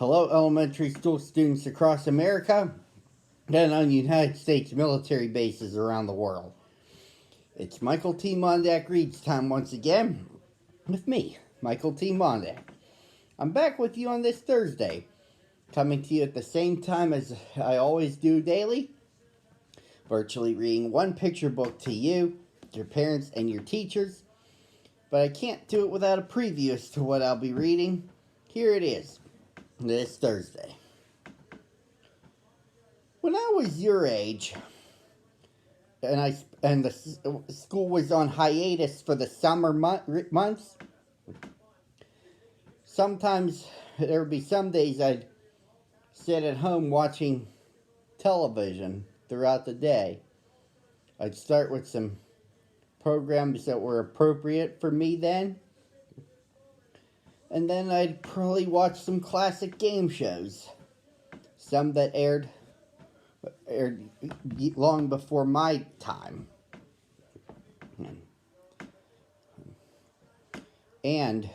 Hello, elementary school students across America and on United States military bases around the world. It's Michael T. Mondak reads time once again with me, Michael T. Mondak. I'm back with you on this Thursday, coming to you at the same time as I always do daily, virtually reading one picture book to you, your parents, and your teachers. But I can't do it without a preview as to what I'll be reading. Here it is, this Thursday. When I was your age, and the school was on hiatus for the summer months, sometimes there would be some days I'd sit at home watching television throughout the day. I'd start with some programs that were appropriate for me then, and then I'd probably watch some classic game shows, some that aired long before my time. And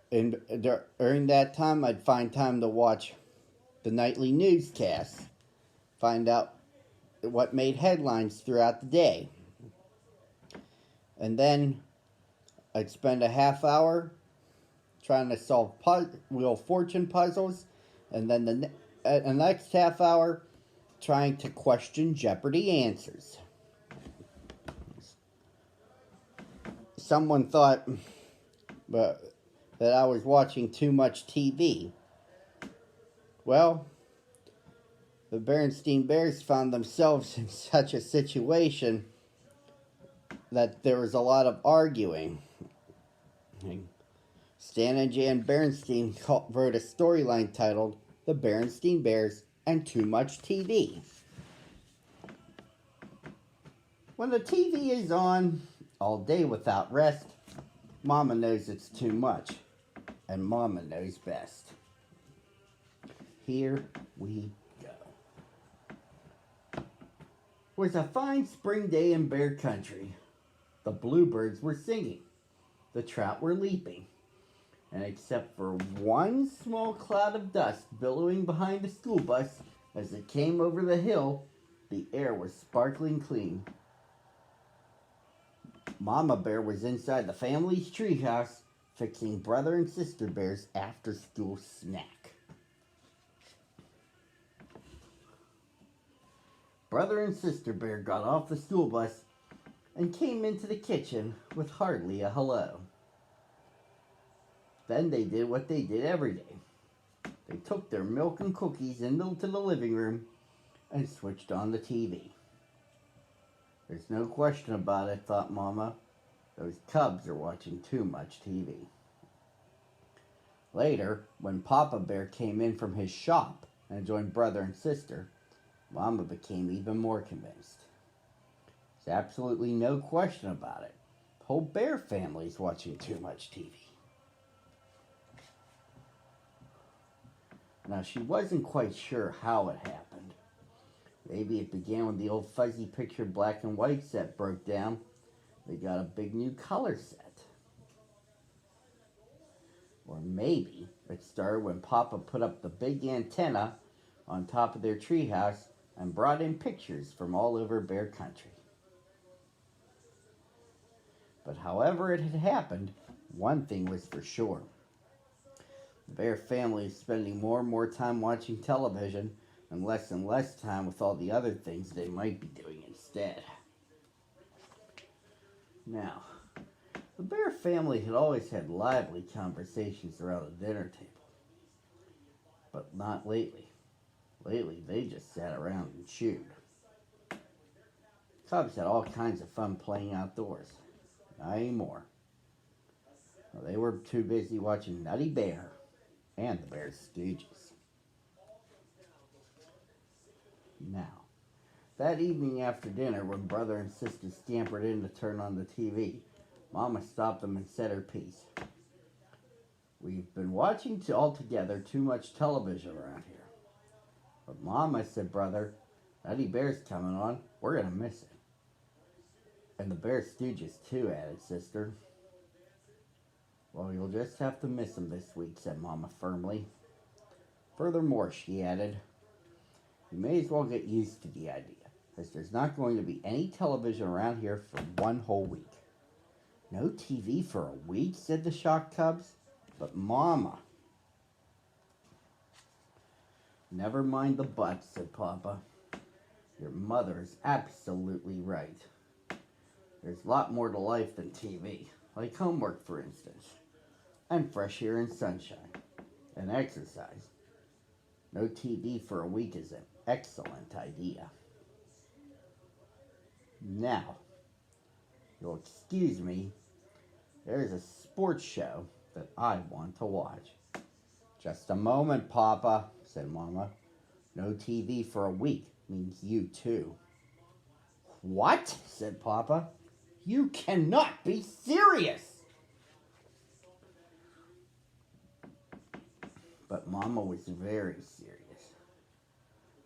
during that time, I'd find time to watch the nightly newscasts, find out what made headlines throughout the day. And then I'd spend a half hour trying to solve Wheel of Fortune puzzles, and then the next half hour trying to question Jeopardy answers. Someone thought that I was watching too much TV. Well, the Berenstain Bears found themselves in such a situation that there was a lot of arguing. Stan and Jan Berenstain wrote a storyline titled The Berenstain Bears and Too Much TV. When the TV is on all day without rest, Mama knows it's too much, and Mama knows best. Here we go. It was a fine spring day in Bear Country. The bluebirds were singing. The trout were leaping. And except for one small cloud of dust billowing behind the school bus as it came over the hill, the air was sparkling clean. Mama Bear was inside the family's treehouse fixing Brother and Sister Bear's after-school snack. Brother and Sister Bear got off the school bus and came into the kitchen with hardly a hello. Then they did what they did every day. They took their milk and cookies into the living room and switched on the TV. There's no question about it, thought Mama. Those cubs are watching too much TV. Later, when Papa Bear came in from his shop and joined Brother and Sister, Mama became even more convinced. There's absolutely no question about it. The whole Bear family's watching too much TV. Now, she wasn't quite sure how it happened. Maybe it began when the old fuzzy picture black and white set broke down. They got a big new color set. Or maybe it started when Papa put up the big antenna on top of their treehouse and brought in pictures from all over Bear Country. But however it had happened, one thing was for sure. The Bear family is spending more and more time watching television and less time with all the other things they might be doing instead. Now, the Bear family had always had lively conversations around the dinner table. But not lately. Lately, they just sat around and chewed. Cubs had all kinds of fun playing outdoors. Not anymore. Well, they were too busy watching Nutty Bear and the Bear Stooges. Now, that evening after dinner, when Brother and Sister scampered in to turn on the TV, Mama stopped them and said her piece. We've been watching all together too much television around here. But Mama, said Brother, Nutty Bear's coming on. We're going to miss it. And the Bear Stooges too, added Sister. Well, you'll just have to miss him this week, said Mama firmly. Furthermore, she added, you may as well get used to the idea, as there's not going to be any television around here for one whole week. No TV for a week, said the shocked Cubs. But Mama. Never mind the but, said Papa. Your mother is absolutely right. There's a lot more to life than TV, like homework, for instance, and fresh air and sunshine, and exercise. No TV for a week is an excellent idea. Now, you'll excuse me, there's a sports show that I want to watch. Just a moment, Papa, said Mama. No TV for a week means you too. What? Said Papa. You cannot be serious. But Mama was very serious.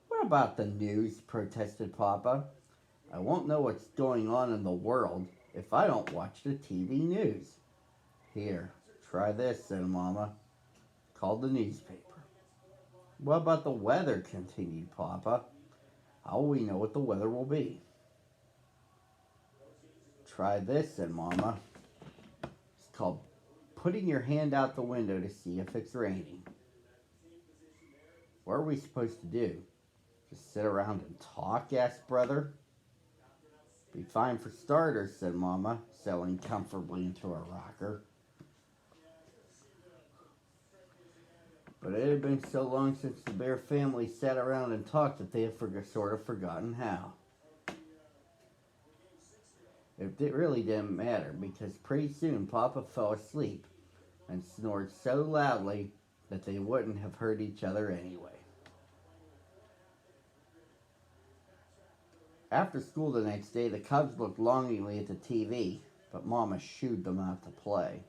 What about the news? Protested Papa. I won't know what's going on in the world if I don't watch the TV news. Here, try this, said Mama. Called the newspaper. What about the weather? Continued Papa. How will we know what the weather will be? Try this, said Mama. It's called putting your hand out the window to see if it's raining. What are we supposed to do? Just sit around and talk? Asked Brother. Be fine for starters, said Mama, settling comfortably into her rocker. But it had been so long since the Bear family sat around and talked that they had sort of forgotten how. It really didn't matter, because pretty soon Papa fell asleep and snored so loudly that they wouldn't have heard each other anyway. After school the next day, the Cubs looked longingly at the TV, but Mama shooed them out to play.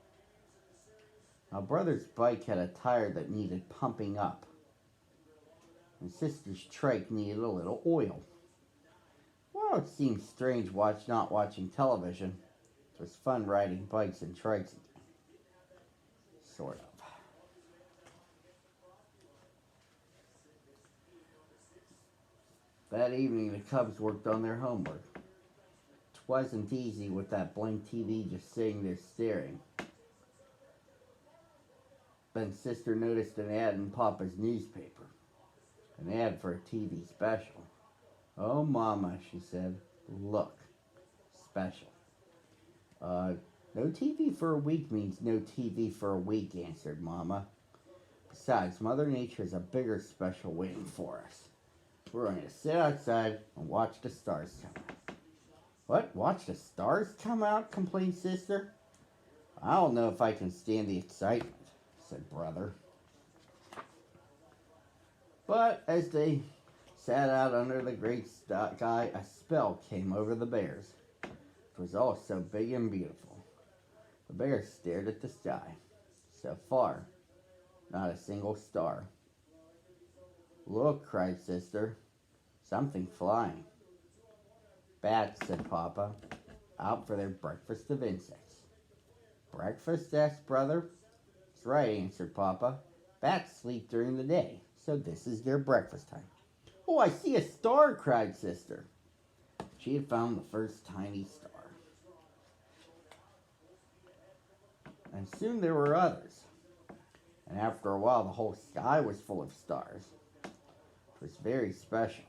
Now, Brother's bike had a tire that needed pumping up, and Sister's trike needed a little oil. Well, it seemed strange not watching television. It was fun riding bikes and trikes again. Sort of. That evening, the Cubs worked on their homework. It wasn't easy with that blank TV just sitting there staring. Then Sister noticed an ad in Papa's newspaper. An ad for a TV special. Oh, Mama, she said. Look. Special. No TV for a week means no TV for a week, answered Mama. Besides, Mother Nature has a bigger special waiting for us. We're going to sit outside and watch the stars come out. What? Watch the stars come out? Complained Sister. I don't know if I can stand the excitement, said Brother. But as they sat out under the great sky, a spell came over the bears. It was all so big and beautiful. The bears stared at the sky. So far, not a single star. Look, cried Sister. Something flying. Bats, said Papa, out for their breakfast of insects. Breakfast? Asked Brother. That's right, answered Papa. Bats sleep during the day, so this is their breakfast time. Oh, I see a star, cried Sister. She had found the first tiny star. And soon there were others. And after a while, the whole sky was full of stars. It was very special.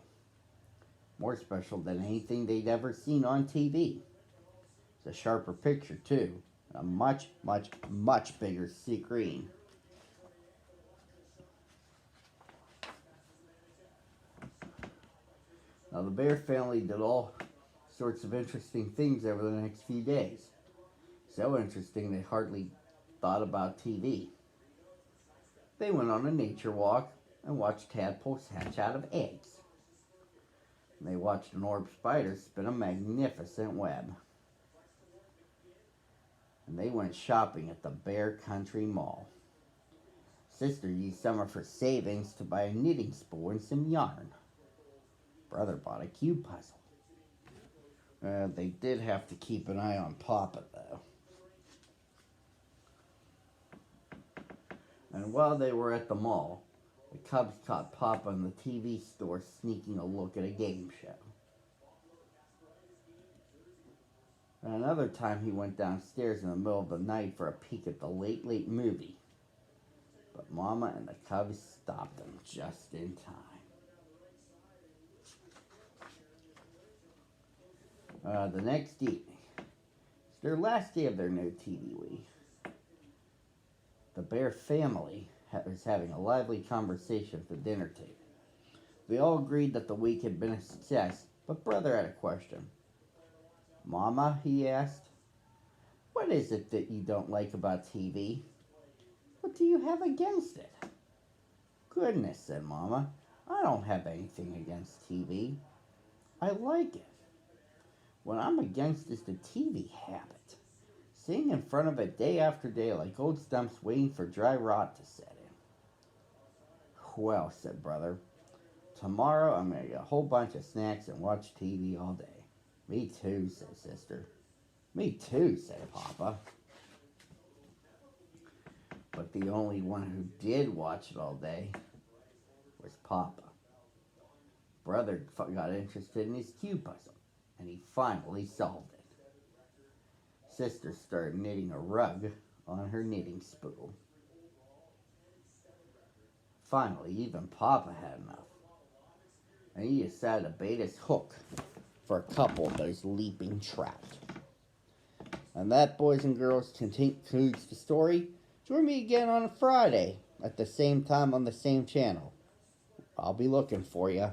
More special than anything they'd ever seen on TV. It's a sharper picture, too. A much, much, much bigger screen. Now, the Bear family did all sorts of interesting things over the next few days. So interesting they hardly thought about TV. They went on a nature walk and watched tadpoles hatch out of eggs. And they watched an orb spider spin a magnificent web. And they went shopping at the Bear Country Mall. Sister used some of her savings to buy a knitting spool and some yarn. Brother bought a cube puzzle. They did have to keep an eye on Papa, though. And while they were at the mall, The Cubs caught Papa in the TV store sneaking a look at a game show. And another time he went downstairs in the middle of the night for a peek at the Late Late movie. But Mama and the Cubs stopped him just in time. The next evening, it's their last day of their no TV week. The Bear family was having a lively conversation at the dinner table. They all agreed that the week had been a success, but Brother had a question. Mama, he asked, what is it that you don't like about TV? What do you have against it? Goodness, said Mama, I don't have anything against TV. I like it. What I'm against is the TV habit. Sitting in front of it day after day like old stumps waiting for dry rot to set in. Well, said Brother, tomorrow I'm going to get a whole bunch of snacks and watch TV all day. Me too, said Sister. Me too, said Papa. But the only one who did watch it all day was Papa. Brother got interested in his cue puzzle, and he finally solved it. Sister started knitting a rug on her knitting spool. Finally, even Papa had enough, and he decided to bait his hook for a couple of those leaping trout. And that, boys and girls, concludes the story. Join me again on a Friday at the same time on the same channel. I'll be looking for you.